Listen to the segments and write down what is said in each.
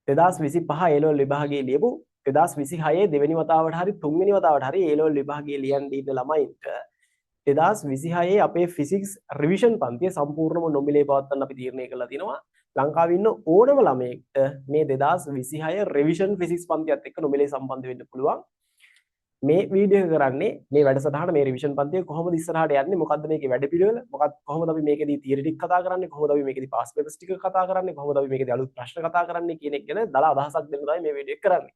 2025 A level විභාගයේ ලියපු 2026 දෙවෙනි වතාවට හරි තුන්වෙනි වතාවට හරි A level විභාගයේ ලියන්න ඉන්න ළමයින්ට 2026 අපේ ෆිසික්ස් රිවිෂන් පන්තිය සම්පූර්ණම නොමිලේ පවත්වන්න අපි තීරණය කරලා තිනවා. ලංකාවේ ඉන්න ඕනම ළමයෙක්ට මේ 2026 රිවිෂන් ෆිසික්ස් පන්තියත් එක්ක නොමිලේ සම්බන්ධ වෙන්න පුළුවන්. මේ වීඩියෝ එක කරන්නේ මේ වැඩසටහන මේ රිවිෂන් පන්තිය කොහොමද ඉස්සරහට යන්නේ, මොකද්ද මේකේ වැඩපිළිවෙල, කොහොමද අපි මේකේදී තියරි ටික කතා කරන්නේ, කොහොමද අපි මේකේදී පාස් පේපර්ස් ටික කතා කරන්නේ, කොහොමද අපි මේකේදී අලුත් ප්‍රශ්න කතා කරන්නේ කියන එක ගැන දල අදහසක් දෙන්න තමයි මේ වීඩියෝ එක කරන්නේ.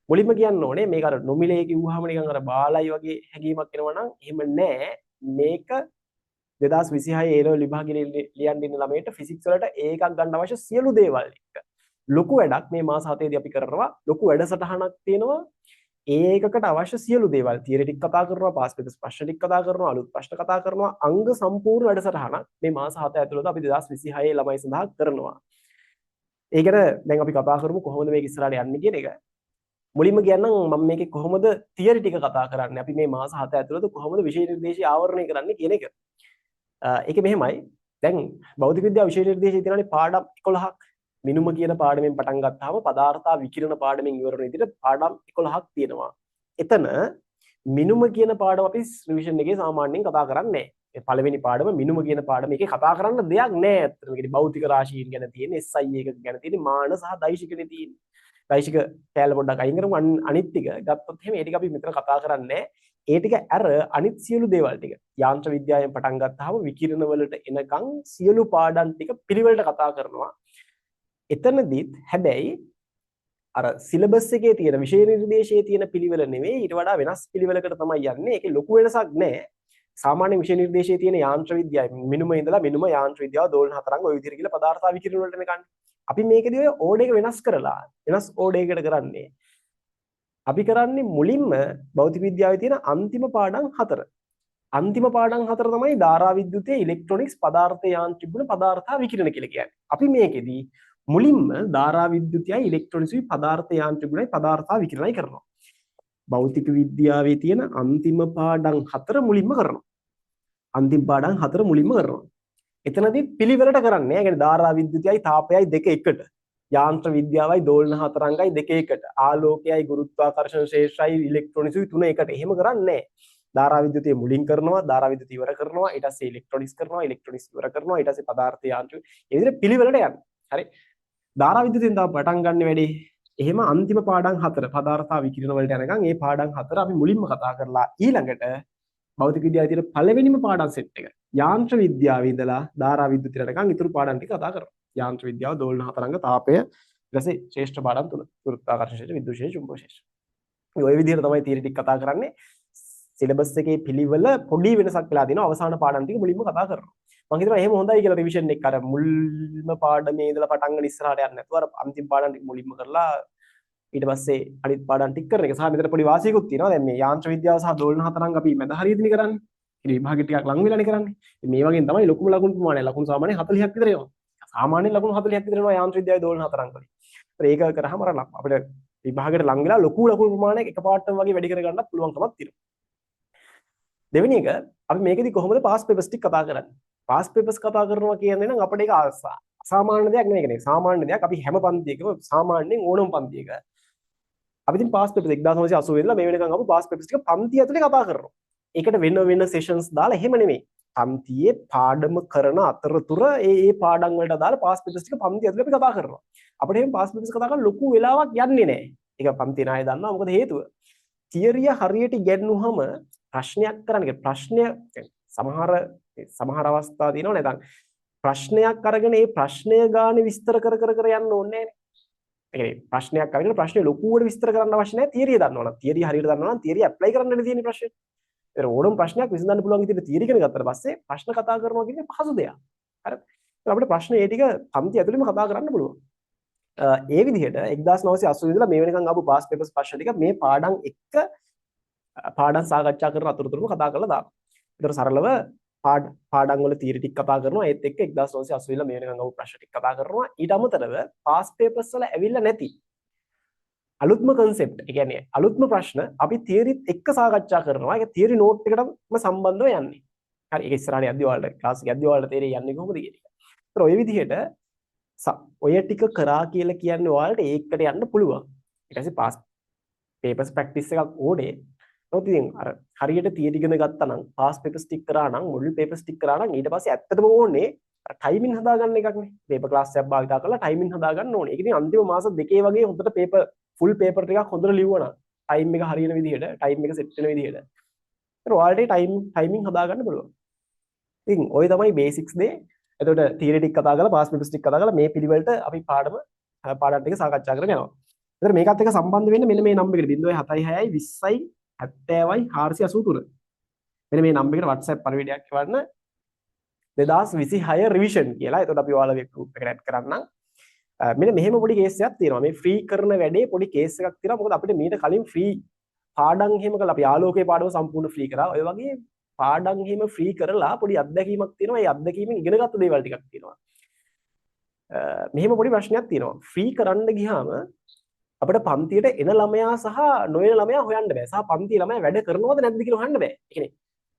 මුලින්ම කියන්න ඕනේ මේක අර නොමිලේ කිව්වහම නිකන් අර බාලයි වගේ හැඟීමක් එනවා නම් එහෙම නෑ. මේක 2026 A level විභාගයේ ලියන්න ඉන්න ළමයින්ට ෆිසික්ස් වලට ඒකක් ගන්න අවශ්‍ය සියලු දේවල් එක්ක ලොකු වැඩක් මේ මාස 7 දී අපි කරනවා. ලොකු වැඩසටහනක් තියෙනවා. ඒකකට අවශ්‍ය සියලු දේවල් තියරි ටික කතා කරනවා, පාස් පේපර්ස් ප්‍රශ්න ටික කතා කරනවා, අලුත් ප්‍රශ්න කතා කරනවා, අංග සම්පූර්ණ වැඩසටහනක් මේ මාස 7 ඇතුළත අපි 2026 ළමයි සඳහා කරනවා. ඒ ගැන දැන් අපි කතා කරමු කොහොමද මේක ඉස්සරහට යන්නේ කියන එක. මුලින්ම කියන්නම් මම මේකේ කොහොමද තියරි ටික කතා කරන්නේ, අපි මේ මාස 7 ඇතුළත කොහොමද විෂය නිර්දේශය ආවරණය කරන්නේ කියන එක. ඒක මෙහෙමයි. දැන් භෞතික විද්‍යාව විෂය නිර්දේශයේ තියෙනවානේ පාඩම් 11ක්. මිනුම කියන පාඩමෙන් පටන් ගත්තාම පදාර්ථ විකිරණ පාඩමෙන් ඉවර වෙන විදිහට පාඩම් 11ක් තියෙනවා. එතන මිනුම කියන පාඩම අපි රිවිෂන් එකේ සාමාන්‍යයෙන් කතා කරන්නේ නැහැ. ඒ පළවෙනි පාඩම මිනුම කියන පාඩම එකේ කතා කරන්න දෙයක් නැහැ. ඇත්තටම මේකේ භෞතික රාශීන් ගැන තියෙන, SI එක ගැන තියෙන, මාන සහ දෛශිකනේ තියෙන. දෛශික කැල පොඩ්ඩක් අයින් කරමු. අනිත් ටික ගත්තොත් එහෙම ඒ ටික අපි මෙතන කතා කරන්නේ නැහැ. ඒ ටික අර අනිත් සියලු දේවල් ටික යාන්ත්‍ර විද්‍යාවෙන් පටන් ගත්තාම විකිරණ වලට එනකන් සියලු පාඩම් ටික පිළිවෙලට කතා කරනවා. එතනදිත් හැබැයි අර සිලබස් එකේ තියෙන විෂය නිර්දේශයේ තියෙන පිළිවෙල නෙවෙයි, ඊට වඩා වෙනස් පිළිවෙලකට තමයි යන්නේ. ඒකේ ලොකු වෙනසක් නැහැ. සාමාන්‍ය විෂය නිර්දේශයේ තියෙන යාන්ත්‍ර විද්‍යාව මිනුම ඉඳලා මිනුම යාන්ත්‍ර විද්‍යාව දෝලන හතරංග ඔය විදිහට කියලා පදාර්ථ විකිරණ වලට එනකන්. අපි මේකදී ඔය ඕඩ එක වෙනස් කරලා වෙනස් ඕඩ එකකට කරන්නේ. අපි කරන්නේ මුලින්ම භෞතික විද්‍යාවේ තියෙන අන්තිම පාඩම් 4. අන්තිම පාඩම් 4 තමයි ධාරා විද්‍යුතයේ ඉලෙක්ට්‍රොනික්ස් පදාර්ථ යාන්ත්‍රික ගුණ පදාර්ථ විකිරණ කියලා කියන්නේ. අපි මේකෙදී මුලින්ම ධාරා විද්‍යුතයයි ඉලෙක්ට්‍රොනික්ස්යි පදාර්ථ යාන්ත්‍රික ගුණයි පදාර්ථ විකිරණයි කරනවා. භෞතික විද්‍යාවේ තියෙන අන්තිම පාඩම් 4 මුලින්ම කරනවා. අන්තිම පාඩම් 4 මුලින්ම කරනවා. එතනදී පිළිවෙලට කරන්නේ. ඒ කියන්නේ ධාරා විද්‍යුතයයි තාපයයි දෙක එකට. යාන්ත්‍ර විද්‍යාවයි දෝලන හතරංගයි දෙක එකට. ආලෝකයයි ගුරුත්වාකර්ෂණ ශේෂ්ත්‍රයි ඉලෙක්ට්‍රොනික්ස්යි තුන එකට. එහෙම කරන්නේ නැහැ. ධාරා විද්‍යුතය මුලින් කරනවා, ධාරා විද්‍යුතය ඉවර කරනවා, ඊට පස්සේ ඉලෙක්ට්‍රොනික්ස් කරනවා, ඉලෙක්ට්‍රොනික්ස් ඉවර කරනවා, ඊට පස්සේ පදාර්ථ යාන්ත්‍රික. ඒ විදිහට පිළිවෙලට යනවා. හරි. ධාරා විද්‍යුතයෙන් තමයි පටන් ගන්න වැඩි. එහෙම අන්තිම පාඩම් 4 පදාර්ථ විකිරණ වලට යනකම් මේ පාඩම් 4 අපි මුලින්ම කතා කරලා ඊළඟට භෞතික විද්‍යාවේ තියෙන පළවෙනිම පාඩම් සෙට් එක යාන්ත්‍ර විද්‍යාවේ ඉඳලා ධාරා විද්‍යුතයට යනකම් ඊතුරු පාඩම් ටික කතා කරනවා. යාන්ත්‍ර විද්‍යාව, දෝලන හතරංග, තාපය, ඊට පස්සේ ශ්‍රේෂ්ඨ පාඩම් 3. ගුරුත්වාකර්ෂණ ශේෂ්ත්‍ර, විද්‍යුත් ශේෂ්ත්‍ර, චුම්බක ශේෂ්ත්‍ර. ඔය විදිහට තමයි තියරි ටික කතා කරන්නේ. සිලබස් එකේ පිළිවෙල පොඩි වෙනසක් වෙලා දිනවා. අවසාන පාඩම් ටික මුලින්ම කතා කරනවා. මම හිතනවා එහෙම හොඳයි කියලා රිවිෂන් එක අර මුල්ම පාඩමේ ඉඳලා පටන් ගන්න ඉස්සරහට යන්නේ නැතුව අර අන්තිම පාඩම් ටික මුලින්ම කරලා ඊට පස්සේ අනිත් පාඩම් ටික කරන එක. සහ මෙතන පොඩි වාසියකුත් තියෙනවා. දැන් මේ යාන්ත්‍ර විද්‍යාව සහ දෝලන හතරංග අපි මැද හරියදීනේ කරන්නේ. ඉතින් විභාගෙ ටිකක් ලඟ වෙලානේ කරන්නේ. මේ වගේම තමයි ලොකුම ලකුණු ප්‍රමාණය. ලකුණු සාමාන්‍යයෙන් 40ක් විතර එනවා. සාමාන්‍යයෙන් ලකුණු 40ක් විතර එනවා යාන්ත්‍ර විද්‍යාවේ දෝලන හතරංග වලින්. ඒක කරාම අර අපිට විභාගෙට ලඟ වෙලා ලොකු ලකුණු ප්‍රමාණයක් එකපාරටම වගේ වැඩි කර ගන්නත් පුළුවන්කමක් තියෙනවා. දෙවෙනි එක අපි මේකෙදි කොහොමද පාස් පේපර්ස් ටික කතා කරන්නේ? පාස් පේපර්ස් කතා කරනවා කියන්නේ නම් අපිට ඒක අසාමාන්‍ය දෙයක් නෙවෙයි කියන්නේ. සාමාන්‍ය දෙයක්. අපි හැම පන්තියකම සාමාන්‍යයෙන් ඕනම පන්තියක අපි ඉතින් පාස් පේපර්ස් 1980 ඉඳලා මේ වෙනකන් අපි පාස් පේපර්ස් ටික පන්තිය ඇතුලේ කතා කරනවා. ඒකට වෙන වෙන සෙෂන්ස් දාලා එහෙම නෙමෙයි. පන්තියේ පාඩම කරන අතරතුර ඒ පාඩම් වලට දාලා පාස් පේපර්ස් ටික පන්තිය ඇතුලේ අපි කතා කරනවා. අපිට එහෙම පාස් පේපර්ස් කතා කරලා ලොකු වෙලාවක් යන්නේ නැහැ. ඒක පන්තියේ ණය දන්නවා. මොකද හේතුව තියරිය හරියට ඉගෙනුනහම ප්‍රශ්නයක් කරන්න ප්‍රශ්නය සමහර අවස්ථා තියෙනවා නේද? ප්‍රශ්නයක් අරගෙන ඒ ප්‍රශ්නය ගානේ විස්තර කර යන්න ඕනේ නැහැ. ඒ කියන්නේ ප්‍රශ්නයක් අරගෙන ප්‍රශ්නේ ලොකුවට විස්තර කරන්න අවශ්‍ය නැහැ. තියරිය දන්නවනම්, තියරිය හරියට දන්නවනම් තියරිය ඇප්ලයි කරන්න තියෙන ප්‍රශ්නේ. ඒතර ඕනම ප්‍රශ්නයක් විසඳන්න පුළුවන් විදිහට තියරි ඉගෙන ගත්තට පස්සේ ප්‍රශ්න කතා කරනවා කියන්නේ පහසු දෙයක්. හරිද? අපිට ප්‍රශ්න ඒ ටික පන්ති ඇතුළෙම කතා කරන්න පුළුවන්. ඒ විදිහට 1980 ඉඳලා මේ වෙනකන් ආපු පාස් පේපර්ස් ප්‍රශ්න ටික මේ පාඩම් එක්ක පාඩම් සාකච්ඡා කරන අතරතුරම කතා කරලා දානවා. ඒතර සරලව පාඩම් වල තියරි ටික කතා කරනවා. ඒත් එක්ක 1980 ඉඳලා මේ වෙනකන් ආපු ප්‍රශ්න ටික කතා කරනවා. ඊට අමතරව පාස් පේපර්ස් වල ඇවිල්ලා නැති අලුත්ම concept, ඒ කියන්නේ අලුත්ම ප්‍රශ්න අපි තියරිත් එක්ක සාකච්ඡා කරනවා. ඒක තියරි නෝට් එකටම සම්බන්ධව යන්නේ. හරි. ඒක ඉස්සරහට යද්දී ඔයාලට ක්ලාස් එක යද්දී ඔයාලට තේරෙයි යන්නේ කොහොමද කියන එක. ඒතර ඔය විදිහට ඔය ටික කරා කියලා කියන්නේ ඔයාලට ඒකට යන්න පුළුවන්. ඊට පස්සේ පාස් පේපර්ස් ප්‍රැක්ටිස් එකක් ඕනේ. නමුත් ඉතින් අර හරියට තියරි ඉගෙන ගත්තා නම් පාස් පේපර්ස් ටික් කරා නම් මොඩල් පේපර්ස් ටික් කරා නම් ඊට පස්සේ ඇත්තටම ඕනේ ටයිමින් හදාගන්න එකක් නේ. පේපර් ක්ලාස් එකක් භාවිතා කරලා ටයිමින් හදාගන්න ඕනේ. ඒක ඉතින් අන්තිම මාස දෙකේ වගේ හොඳට පේපර් ෆුල් පේපර් ටිකක් හොඳට ලිව්වනම් ටයිම් එක හරියන විදිහට ටයිම් එක සෙට් වෙන විදිහට ඒතර ඔයාලට ටයිමින් හදාගන්න පුළුවන්. ඉතින් ඔය තමයි බේසික්ස් දේ. එතකොට තියරි ටික කතා කරලා පාස් පේපර්ස් ටික කතා කරලා මේ පිළිවෙලට අපි පාඩම් ටික සාකච්ඡා කරගෙන යනවා. එතකොට මේකත් එක්ක සම්බන්ධ වෙන්න මෙන්න මේ නම්බර් එකට 076යි 20යි 70යි 483. මෙන්න මේ නම්බර් එකට WhatsApp පරිවර්තනයක් කරන්න 2026 රිවිෂන් කියලා. එතකොට අපි ඔයාලගේ group එකට add කරන්නම්. මෙන්න මෙහෙම පොඩි කේස් එකක් තියෙනවා. මේ ෆ්‍රී කරන වැඩේ පොඩි කේස් එකක් තියෙනවා. මොකද අපිට මීට කලින් ෆ්‍රී පාඩම් එහෙම කළා. අපි ආලෝකයේ පාඩම සම්පූර්ණ ෆ්‍රී කරා. ඔය වගේ පාඩම් එහෙම ෆ්‍රී කරලා පොඩි අත්දැකීමක් තියෙනවා. ඒ අත්දැකීමෙන් ඉගෙනගත්ත දේවල් ටිකක් තියෙනවා. මෙහෙම පොඩි ප්‍රශ්නයක් තියෙනවා. ෆ්‍රී කරන්න ගියාම අපිට පන්තියට එන ළමයා සහ නොයන ළමයා හොයන්න බෑ. සහ පන්තියේ ළමයා වැඩ කරනවද නැද්ද කියලා හොයන්න බෑ. ඒ කියන්නේ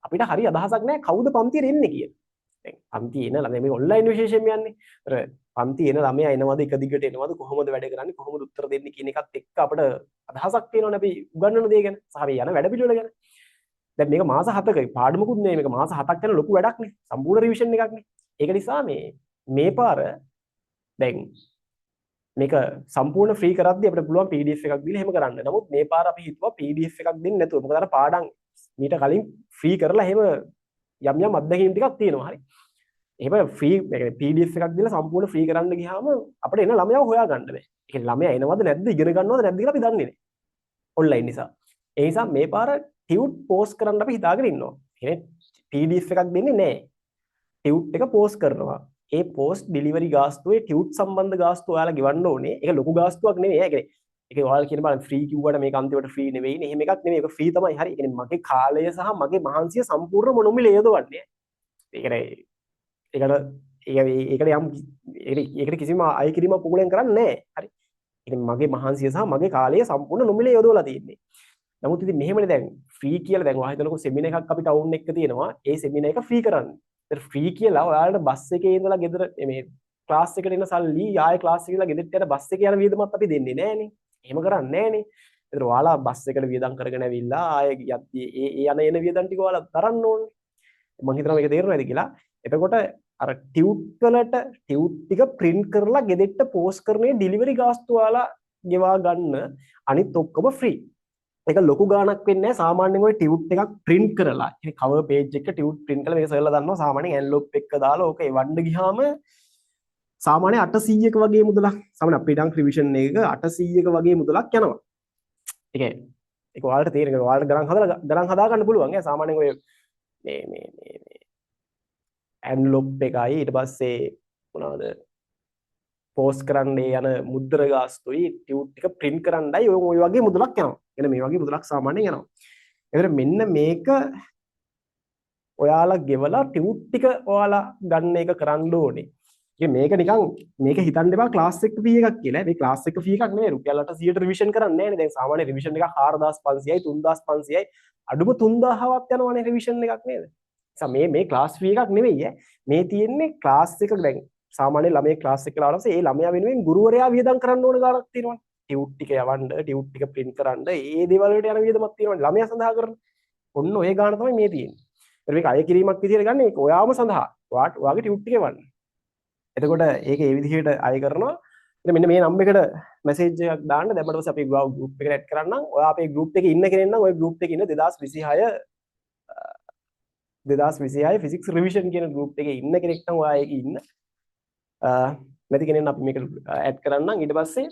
අපිට හරි අදහසක් නැහැ කවුද පන්තියට එන්නේ කියලා. දැන් පන්තියේ එන ළමයා මේ ඔන්ලයින් විශේෂයෙන් යන්නේ. ඒතර පන්තියේ එන ළමයා එනවද එක දිගට එනවද කොහොමද වැඩ කරන්නේ කොහොමද උත්තර දෙන්නේ කියන එකත් එක්ක අපිට අදහසක් තියෙනවනේ අපි උගන්වන දේ ගැන සහ මේ යන වැඩ පිළිවෙල ගැන. දැන් මේක මාස 7ක පාඩමකුත් නෙමෙයි මේක මාස 7ක් යන ලොකු වැඩක් නේ. සම්පූර්ණ රිවිෂන් එකක් නේ. ඒක නිසා මේ පාර දැන් මේක සම්පූර්ණ ෆ්‍රී කරද්දී අපිට පුළුවන් PDF එකක් දීලා එහෙම කරන්න. නමුත් මේ පාර අපි හිතුවා PDF එකක් දෙන්නේ නැතුව. මොකද අර පාඩම් මීට කලින් ෆ්‍රී කරලා එහෙම යම් අත්දැකීම් ටිකක් තියෙනවා. හරි. එහෙම ෆ්‍රී PDF එකක් දීලා සම්පූර්ණ ෆ්‍රී කරන්න ගියාම අපිට එන ළමයාව හොයාගන්න බෑ. ඒ කියන්නේ ළමයා එනවද නැද්ද ඉගෙන ගන්නවද නැද්ද කියලා අපි දන්නේ නැහැ. ඔන්ලයින් නිසා. ඒ නිසා මේ පාර ටියුට් පෝස්ට් කරන්න අපි හිතාගෙන ඉන්නවා. කියන්නේ PDF එකක් දෙන්නේ නැහැ. ටියුට් එක පෝස්ට් කරනවා. ඒ පෝස්ට් ඩිලිවරි ගාස්තුවේ ටියුට් සම්බන්ධ ගාස්තුව ඔයාලා ගෙවන්න ඕනේ. ඒක ලොකු ගාස්තුවක් නෙමෙයි. ඒ කියන්නේ ඒක ඔයාලා කියන බලන්න ෆ්‍රී කිව්වට මේක අන්තිමට ෆ්‍රී නෙවෙයිනේ. එහෙම එකක් නෙමෙයි. ඒක ෆ්‍රී තමයි. හරි. ඒ කියන්නේ මගේ කාලය සහ මගේ මහන්සිය සම්පූර්ණම නොමිලේ යොදවන්නේ. ඒ කියන්නේ ඒකට ඒකට කිසිම අය කිරීමක් පුගලෙන් කරන්නේ නැහැ. හරි. ඉතින් මගේ මහන්සිය සහ මගේ කාලය සම්පූර්ණ නොමිලේ යොදවලා තියෙන්නේ. නමුත් ඉතින් මෙහෙමනේ දැන් ෆ්‍රී කියලා දැන් ඔයා හිතනකො සෙමිනාර් එකක් අපි ටවුන් එකක තියෙනවා. ඒ සෙමිනාර් එක ෆ්‍රී කරන්නේ. ඒතර ෆ්‍රී කියලා ඔයාලට බස් එකේ ඉඳලා ගෙදර මේ ක්ලාස් එකට එන සල්ලි ආයෙ ක්ලාස් එකට ඉඳලා ගෙදරට යන බස් එකේ යන වියදමත් අපි දෙන්නේ නැහනේ. එහෙම කරන්නේ නැහනේ. ඒතර ඔයාලා බස් එකට වියදම් කරගෙන ඇවිල්ලා ආයෙ යද්දී ඒ යන වියදම් ටික ඔයාලා දරන්න ඕනේ. මම හිතනවා මේක තේරෙනවද කියලා. එතකොට අර ටියුට් වලට ටියුට් ටික print කරලා ගෙදෙට්ට පෝස්ට් කරන්නේ ඩිලිවරි ගාස්තු ඔයාලා ගෙවා ගන්න. අනිත් ඔක්කොම ෆ්‍රී. ඒක ලොකු ගාණක් වෙන්නේ නැහැ. සාමාන්‍යයෙන් ඔය ටියුට් එකක් print කරලා ඉතින් cover page එක ටියුට් print කරලා මේක සර්ලා දානවා. සාමාන්‍යයෙන් envelope එක දාලා ඕක එවන්න ගියාම සාමාන්‍ය 800ක වගේ මුදලක් සාමාන්‍ය අපේ ඩංක් රිවිෂන් එකක 800ක වගේ මුදලක් යනවා. ඒක ඔයාලට තේරෙන්නේ ඔයාලට ගණන් හදා ගන්න පුළුවන්. ඒ සාමාන්‍යයෙන් ඔය මේ envelope එකයි ඊට පස්සේ මොනවාද පෝස්ට් කරන්න යන මුද්‍ර ගාස්තුයි ටියුට් ටික print කරන්නයි ඔය වගේ මුදලක් යනවා. එන මේ වගේ මුදලක් සාමාන්‍යයෙන් යනවා. ඒතර මෙන්න මේක ඔයාලා ගෙවලා ටියුට් ටික ඔයාලා ගන්න එක කරන්න ඕනේ. ඉතින් මේක නිකන් මේක හිතන්න එපා ක්ලාස් එක ෆී එකක් කියලා. මේ ක්ලාස් එක ෆී එකක් නෙවෙයි. රුපියල් 800ට රිවිෂන් කරන්නේ නැහැ නේ. දැන් සාමාන්‍ය රිවිෂන් එකක් 4500යි 3500යි අඩුම 3000වත් යනවනේ රිවිෂන් එකක් නේද? මේ ක්ලාස් ෆී එකක් නෙවෙයි මේ තියෙන්නේ ක්ලාස් එක දැන් සාමාන්‍ය ළමයේ ක්ලාස් එකට ආවම ඒ ළමයා වෙනුවෙන් ගුරුවරයා වියදම් කරන්න ඕන ගාණක් තියෙනවනේ. ටියුට් ටික යවන්න, ටියුට් ටික print කරන්න, ඒ දේවල් වලට යන වියදමක් තියෙනවනේ ළමයා සඳහා කරන. ඔන්න ඔය ගාණ තමයි මේ තියෙන්නේ. මේක අය කිරීමක් විදිහට ගන්න ඒක ඔයාම සඳහා. ඔයාගේ ටියුට් ටික එවන්න. එතකොට ඒක ඒ විදිහට අය කරනවා. ඉතින් මෙන්න මේ නම්බර් එකට මැසේජ් එකක් දාන්න. දැන් මට පස්සේ අපි ගෲප් එකට ඇඩ් කරන්නම්. ඔයා අපේ ගෲප් එකේ ඉන්න කෙනෙක් නම් ඔය ගෲප් එකේ ඉන්න 2026 ෆිසික්ස් රිවිෂන් කියන ගෲප් එකේ ඉන්න කෙනෙක් නම් ඔයා ඒකේ ඉන්න. නැති කෙනෙක් නම් අපි මේක ඇඩ් කරන්නම්. ඊට පස්සේ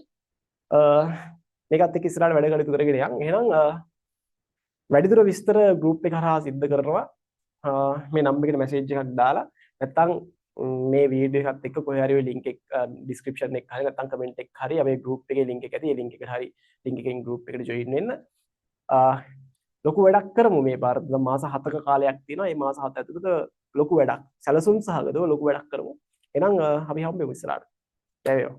මේකත් එක්ක ඉස්සරහට වැඩ කටයුතු කරගෙන යන්න. එහෙනම් වැඩිදුර විස්තර ගෲප් එක හරහා සිද්ධ කරනවා. මේ නම්බර් එකට මැසේජ් එකක් දාලා නැත්නම් මේ වීඩියෝ එකත් එක්ක කොහේ හරි ඔය link එක description එක හරි නැත්නම් comment එක හරි අපේ group එකේ link එක ඇති. ඒ link එකට හරි link එකෙන් group එකට join වෙන්න. ලොකු වැඩක් කරමු මේ පාර. මාස 7ක කාලයක් තියෙනවා. මේ මාස 7 ඇතුළත ලොකු වැඩක් සැලසුම් සහගතව ලොකු වැඩක් කරමු. එහෙනම් අපි හම්බෙමු ඉස්සරහට. ජය වේවා.